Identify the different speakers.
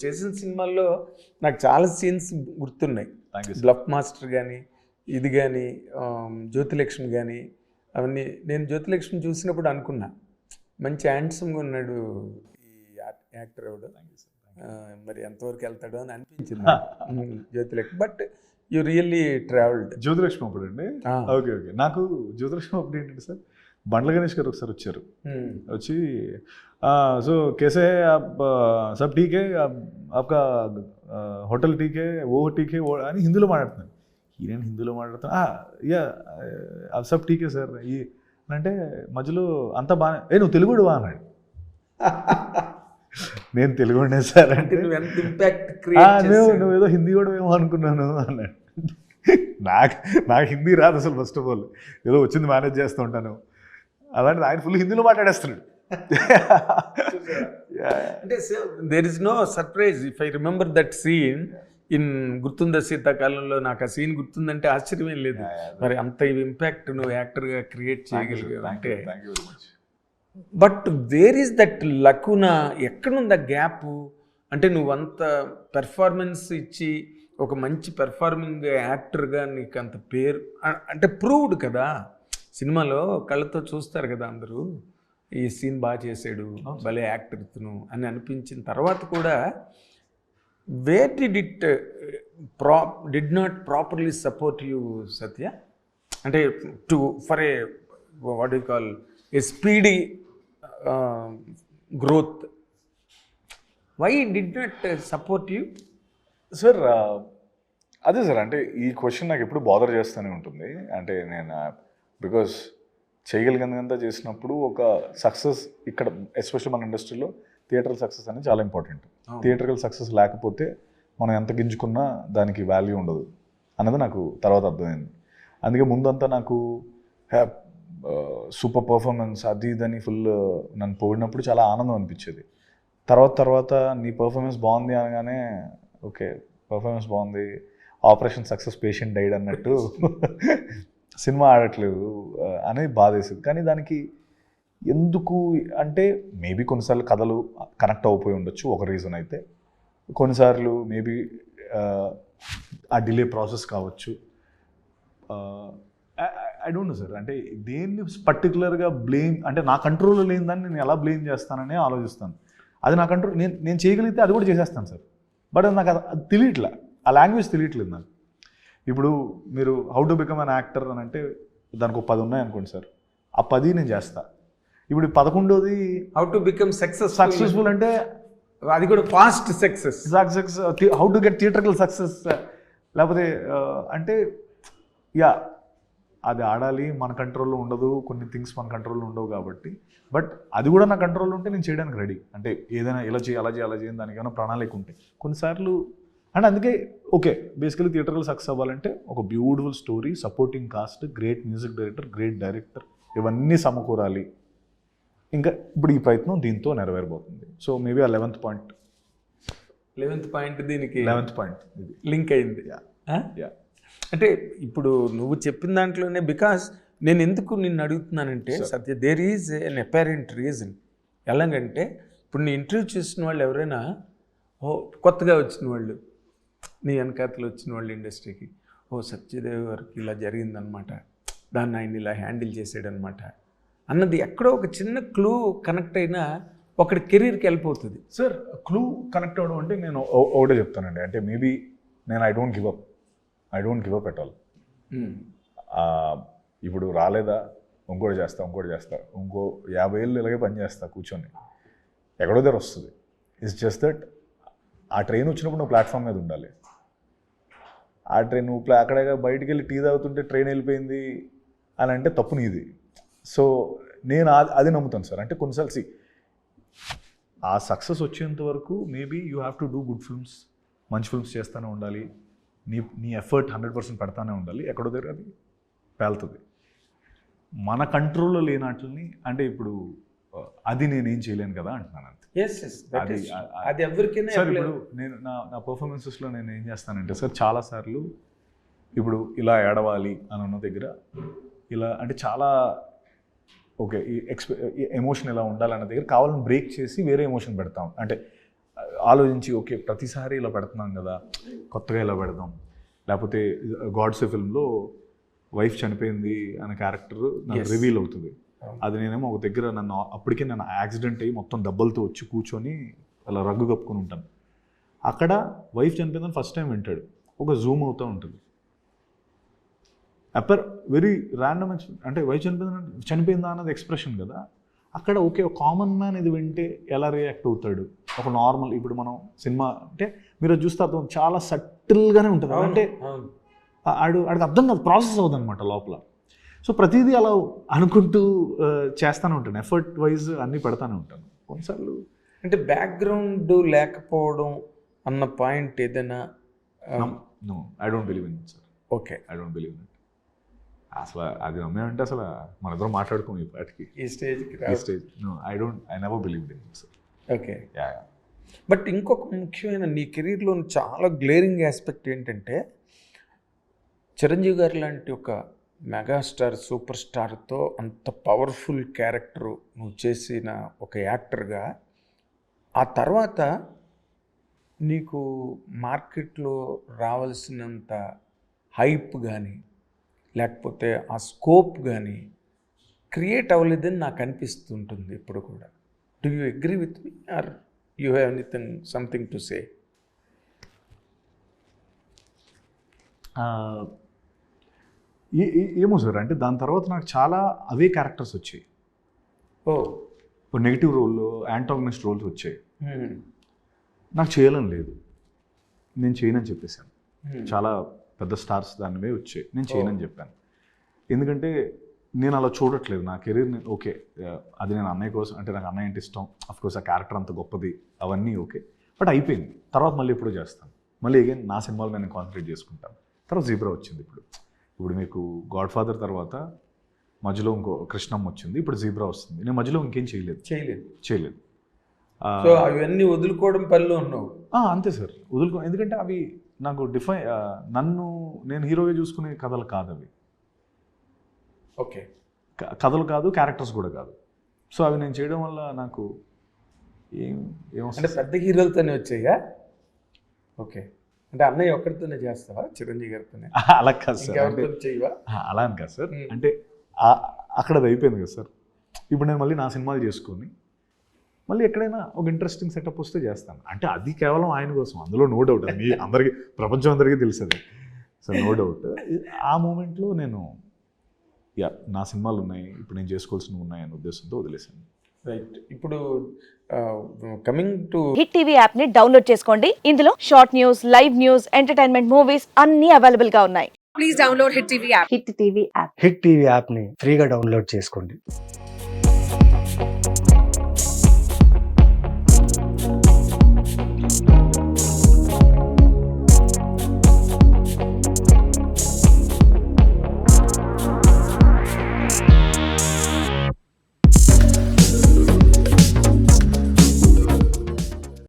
Speaker 1: చేసిన సినిమాల్లో నాకు చాలా సీన్స్ గుర్తున్నాయి. బ్లఫ్ మాస్టర్ కానీ, ఇది కానీ, జ్యోతిలక్ష్మి కానీ, అవన్నీ నేను జ్యోతిలక్ష్మి చూసినప్పుడు అనుకున్నా మంచి హ్యాండ్సమ్గా ఉన్నాడు ఈ యాక్టర్ ఎవడు, మరి ఎంతవరకు వెళ్తాడో అని అనిపించింది Jyothilakshmi. But you really travelled.
Speaker 2: Jyothilakshmi అప్పుడు అండి. Okay okay. నాకు జ్యోతిలక్ష్మి అప్పుడు ఏంటంటే సార్, బండ్ల గణేష్ గారు ఒకసారి వచ్చారు. వచ్చి సో कैसे है आप, सब ठीक है, आपका హోటల్ టీకే, ఓ టీకే ఓ అని హిందీలో మాట్లాడుతున్నాను. ఈయన హిందీలో మాట్లాడుతున్నా, యా సబ్ టీకే సార్ ఈ అంటే మధ్యలో అంతా బాగా, నువ్వు తెలుగుడువా అన్నాడు. నేను తెలుగునే సార్ అంటే, నువ్వు ఏదో హిందీ కూడా ఏమో అనుకున్నాను అన్నాడు. నాకు హిందీ రాదు అసలు. ఫస్ట్ ఆఫ్ ఆల్ ఏదో వచ్చింది మేనేజ్ చేస్తూ ఉంటాను. అలాంటి ఆయన ఫుల్ హిందీలో మాట్లాడేస్తున్నాడు.
Speaker 1: అంటే there is no surprise if I remember that scene in గుర్తుందా శీతాకాలంలో. నాకు ఆ సీన్ గుర్తుందంటే ఆశ్చర్యమేం లేదు. మరి అంత ఇంపాక్ట్ నువ్వు యాక్టర్గా క్రియేట్ చేయగలిగావు అంటే. బట్ వేర్ ఈస్ దట్ లకునా, ఎక్కడుంది ఆ గ్యాప్? అంటే నువ్వు అంత పెర్ఫార్మెన్స్ ఇచ్చి ఒక మంచి పెర్ఫార్మింగ్ యాక్టర్గా నీకు అంత పేరు అంటే ప్రూవ్డ్ కదా. సినిమాలో కళ్ళతో చూస్తారు కదా అందరూ, ఈ సీన్ బాగా చేసాడు, భలే యాక్టర్ ఇతను అని అనిపించిన తర్వాత కూడా where did not properly support you Satya? అంటే for a what you call a speedy growth, why did not support you?
Speaker 2: Sir అదే సార్, అంటే ఈ క్వశ్చన్ నాకు ఎప్పుడు బాదర్ చేస్తూనే ఉంటుంది. అంటే నేను బికాస్ చేయగలిగినంత చేసినప్పుడు ఒక సక్సెస్ ఇక్కడ ఎస్పెషల్లీ మన ఇండస్ట్రీలో థియేటర్కల్ సక్సెస్ అనేది చాలా ఇంపార్టెంట్. థియేటర్కల్ సక్సెస్ లేకపోతే మనం ఎంత గింజుకున్నా దానికి వాల్యూ ఉండదు అన్నది నాకు తర్వాత అర్థమైంది. అందుకే ముందంతా నాకు సూపర్ పర్ఫార్మెన్స్ అది ఇదని ఫుల్ నన్ను పోయినప్పుడు చాలా ఆనందం అనిపించేది. తర్వాత నీ పర్ఫార్మెన్స్ బాగుంది అనగానే ఓకే పర్ఫార్మెన్స్ బాగుంది, ఆపరేషన్ సక్సెస్, పేషెంట్ డైడ్ అన్నట్టు సినిమా ఆడట్లేదు అనేది బాధేసింది. కానీ దానికి ఎందుకు అంటే మేబీ కొన్నిసార్లు కథలు కనెక్ట్ అయిపోయి ఉండొచ్చు, ఒక రీజన్ అయితే. కొన్నిసార్లు మేబీ ఆ డిలే ప్రాసెస్ కావచ్చు. I don't know sir. అంటే దేన్ని పర్టికులర్గా బ్లేమ్ అంటే నా కంట్రోల్లో లేని దాన్ని నేను ఎలా బ్లేమ్ చేస్తానని ఆలోచిస్తాను. అది నా కంట్రోల్, నేను చేయగలిగితే అది కూడా చేసేస్తాను సార్. బట్ నాకు అది తెలియట్లే, ఆ లాంగ్వేజ్ తెలియట్లేదు నాకు. ఇప్పుడు మీరు how to become an actor అని అంటే దానికి ఒక 10 ఉన్నాయనుకోండి సార్, ఆ 10 నేను చేస్తా. ఇప్పుడు 11వది
Speaker 1: హౌ టు బికమ్
Speaker 2: సక్సెస్ఫుల్ అంటే
Speaker 1: అది కూడా fast success,
Speaker 2: how to get theatrical success, లేకపోతే అంటే యా అది ఆడాలి, మన కంట్రోల్లో ఉండదు, కొన్ని థింగ్స్ మన కంట్రోల్లో ఉండవు కాబట్టి. బట్ అది కూడా నా కంట్రోల్లో ఉంటే నేను చేయడానికి రెడీ. అంటే ఏదైనా ఇలా చేయి అలా చేయి దానికి ఏమైనా ప్రణాళిక ఉంటే కొన్నిసార్లు. అండ్ అందుకే ఓకే బేసికలీ థియేటర్లో సక్సెస్ అవ్వాలంటే ఒక beautiful story, supporting cost, great music director, great director, ఇవన్నీ సమకూరాలి. ఇంకా ఇప్పుడు ఈ ప్రయత్నం దీంతో నెరవేరబోతుంది. సో మేబీ ఆ 11th పాయింట్
Speaker 1: దీనికి
Speaker 2: 11th పాయింట్
Speaker 1: లింక్ అయింది. అంటే ఇప్పుడు నువ్వు చెప్పిన దాంట్లోనే, బికాస్ నేను ఎందుకు నిన్ను అడుగుతున్నానంటే Satya, there is an apparent reason. ఎలాగంటే ఇప్పుడు నీ ఇంటర్వ్యూ చేసిన వాళ్ళు ఎవరైనా కొత్తగా వచ్చిన వాళ్ళు, నీ వెనకాతలు వచ్చిన వాళ్ళు ఇండస్ట్రీకి, సత్యదేవ్ గారికి ఇలా జరిగిందనమాట, దాన్ని ఆయన ఇలా హ్యాండిల్ చేసాడనమాట అన్నది ఎక్కడో ఒక చిన్న క్లూ కనెక్ట్ అయినా ఒకటి కెరీర్కి వెళ్ళిపోతుంది.
Speaker 2: సార్ క్లూ కనెక్ట్ అవ్వడం అంటే నేను ఒకటే చెప్తానండి. అంటే మేబీ నేను I don't give up at all. ఇప్పుడు రాలేదా ఇంకోటి చేస్తా, ఇంకో 50 ఏళ్ళు ఇలాగే పని చేస్తా కూర్చొని, ఎక్కడో దగ్గర వస్తుంది. ఇట్స్ జస్ట్ దట్ ఆ ట్రైన్ వచ్చినప్పుడు నువ్వు ప్లాట్ఫామ్ మీద ఉండాలి. ఆ ట్రైన్ నువ్వు అక్కడ బయటికి వెళ్ళి టీ తాగుతుంటే ట్రైన్ వెళ్ళిపోయింది అని అంటే తప్పు నీది. సో నేను అది నమ్ముతాను సార్. అంటే కొన్నిసార్లు ఆ సక్సెస్ వచ్చేంత వరకు maybe you have to do good films, మంచి ఫిల్మ్స్ చేస్తూనే ఉండాలి, నీ ఎఫర్ట్ 100% పెడతానే ఉండాలి. ఎక్కడో దగ్గర అది పేలుతుంది. మన కంట్రోల్లో లేనట్లని అంటే ఇప్పుడు అది నేనేం చేయలేను కదా అంటున్నాను అంతే.
Speaker 1: అది ఎవరికైనా
Speaker 2: సార్ ఇప్పుడు నేను నా పర్ఫార్మెన్సెస్లో నేను ఏం చేస్తానంటే సార్, చాలాసార్లు ఇప్పుడు ఇలా ఏడవాలి అని ఉన్న దగ్గర ఇలా అంటే చాలా ఓకే ఈ ఎమోషన్ ఇలా ఉండాలన్న దగ్గర కావాలని బ్రేక్ చేసి వేరే ఎమోషన్ పెడతాం. అంటే ఆలోచించి ఓకే ప్రతిసారి ఇలా పెడుతున్నాం కదా, కొత్తగా ఇలా పెడదాం. లేకపోతే గాడ్సే ఫిల్మ్లో వైఫ్ చనిపోయింది అనే క్యారెక్టర్ నాకు రివీల్ అవుతుంది. అది నేనేమో ఒక దగ్గర అప్పటికే నన్ను యాక్సిడెంట్ అయ్యి మొత్తం దెబ్బలతో వచ్చి కూర్చొని అలా రగ్గు కప్పుకొని ఉంటాను. అక్కడ వైఫ్ చనిపోయిందని ఫస్ట్ టైం వింటాడు, ఒక జూమ్ అవుతూ ఉంటుంది. అప్పర్ వెరీ ర్యాండమ్, అంటే వైఫ్ చనిపోయిందా అన్నది ఎక్స్ప్రెషన్ కదా. అక్కడ ఓకే ఒక కామన్ మ్యాన్ ఇది వింటే ఎలా రియాక్ట్ అవుతాడు, ఒక నార్మల్ ఇప్పుడు మనం సినిమా అంటే మీరు చూస్తే అర్థం చాలా సటిల్గానే ఉంటుంది. అంటే ఆడికి అర్థం కాదు, ప్రాసెస్ అవుతుంది అనమాట లోపల. సో ప్రతిదీ అలా అనుకుంటూ చేస్తూనే ఉంటాను, ఎఫర్ట్ వైజ్ అన్నీ పెడతానే ఉంటాను. కొన్నిసార్లు
Speaker 1: అంటే బ్యాక్గ్రౌండ్ లేకపోవడం అన్న పాయింట్ ఏదైనా?
Speaker 2: No, I don't believe in it sir.
Speaker 1: Okay,
Speaker 2: I don't believe in it. అసలు అది నమ్మేమంటే అసలు మన ఇద్దరం మాట్లాడుకోము ఈ పాటికి,
Speaker 1: ఈ స్టేజ్కి
Speaker 2: ఈ stage. No, I never believe in it sir.
Speaker 1: Okay.
Speaker 2: Yeah.
Speaker 1: But ఇంకొక ముఖ్యమైన నీ కెరీర్లో చాలా గ్లేరింగ్ ఆస్పెక్ట్ ఏంటంటే, చిరంజీవి గారు లాంటి ఒక మెగాస్టార్ సూపర్ స్టార్తో అంత పవర్ఫుల్ క్యారెక్టరు నువ్వు చేసిన ఒక యాక్టర్గా, ఆ తర్వాత నీకు మార్కెట్లో రావాల్సినంత హైప్ కానీ లేకపోతే ఆ స్కోప్ కానీ క్రియేట్ అవ్వలేదని నాకు అనిపిస్తుంటుంది ఇప్పుడు కూడా. Do you agree with me are you have anything something to say?
Speaker 2: ఏమో సార్, అంటే దాని తర్వాత నాకు చాలా అవే క్యారెక్టర్స్ వచ్చాయి. నెగిటివ్ రోల్, యాంటాగనిస్ట్ రోల్స్ వచ్చాయి. నాకు చేయాలని లేదు, నేను చేయనని చెప్పేశాను. చాలా పెద్ద స్టార్స్ దానివే వచ్చాయి, నేను చేయనని చెప్పాను. ఎందుకంటే నేను అలా చూడట్లేదు నా కెరీర్ని. ఓకే అది నేను అన్నయ్య కోసం, అంటే నాకు అన్నయ్య అంటే ఇష్టం, అఫ్కోర్స్ ఆ క్యారెక్టర్ అంత గొప్పది, అవన్నీ ఓకే. బట్ అయిపోయింది, తర్వాత మళ్ళీ ఎప్పుడో చేస్తాను. మళ్ళీ అగైన్ నా సినిమాలు నేను కాన్సన్ట్రేట్ చేసుకుంటాను. తర్వాత జీబ్రా వచ్చింది. ఇప్పుడు మీకు గాడ్ ఫాదర్ తర్వాత మధ్యలో ఇంకో కృష్ణమ్మ వచ్చింది, ఇప్పుడు జీబ్రా వస్తుంది. నేను మధ్యలో ఇంకేం చేయలేదు.
Speaker 1: సో అవన్నీ వదులుకోవడం పనిలో ఉన్నావు?
Speaker 2: అంతే సార్, ఎందుకంటే అవి నాకు నేను హీరోగా చూసుకునే కథలు కాదు అవి.
Speaker 1: ఓకే,
Speaker 2: కథలు కాదు, క్యారెక్టర్స్ కూడా కాదు. సో అవి నేను చేయడం వల్ల నాకు
Speaker 1: అంటే పెద్ద హీరోలతోనే వచ్చాయిగా. ఓకే, అంటే అన్నయ్య ఒక్కడితోనే చేస్తావా, చిరంజీవి గారితోనే?
Speaker 2: అలా కాదు సార్,
Speaker 1: చేయవా?
Speaker 2: అలా అని కాదు సార్, అంటే అక్కడ అది అయిపోయింది కదా సార్. ఇప్పుడు నేను మళ్ళీ నా సినిమాలు చేసుకొని మళ్ళీ ఎక్కడైనా ఒక ఇంట్రెస్టింగ్ సెటప్ వస్తే చేస్తాను. అంటే అది కేవలం ఆయన కోసం, అందులో నో డౌట్. అది అందరికీ, ప్రపంచం అందరికీ తెలుస్తుంది. సో నో డౌట్ ఆ మూమెంట్లో నేను నా సినిమాలు ఉన్నాయి, ఇప్పుడు నేను చేసుకోవాల్సినవి ఉన్నాయి అనే ఉద్దేశంతో వదిలేశాను.
Speaker 1: రైట్. ఇప్పుడు coming to
Speaker 3: hit TV app ని డౌన్లోడ్ చేసుకోండి. ఇందులో short news, live news, entertainment movies అన్ని అవైలబుల్ గా ఉన్నాయి. Please download hit TV app.
Speaker 4: Hit TV యాప్ని ఫ్రీగా డౌన్లోడ్ చేసుకోండి.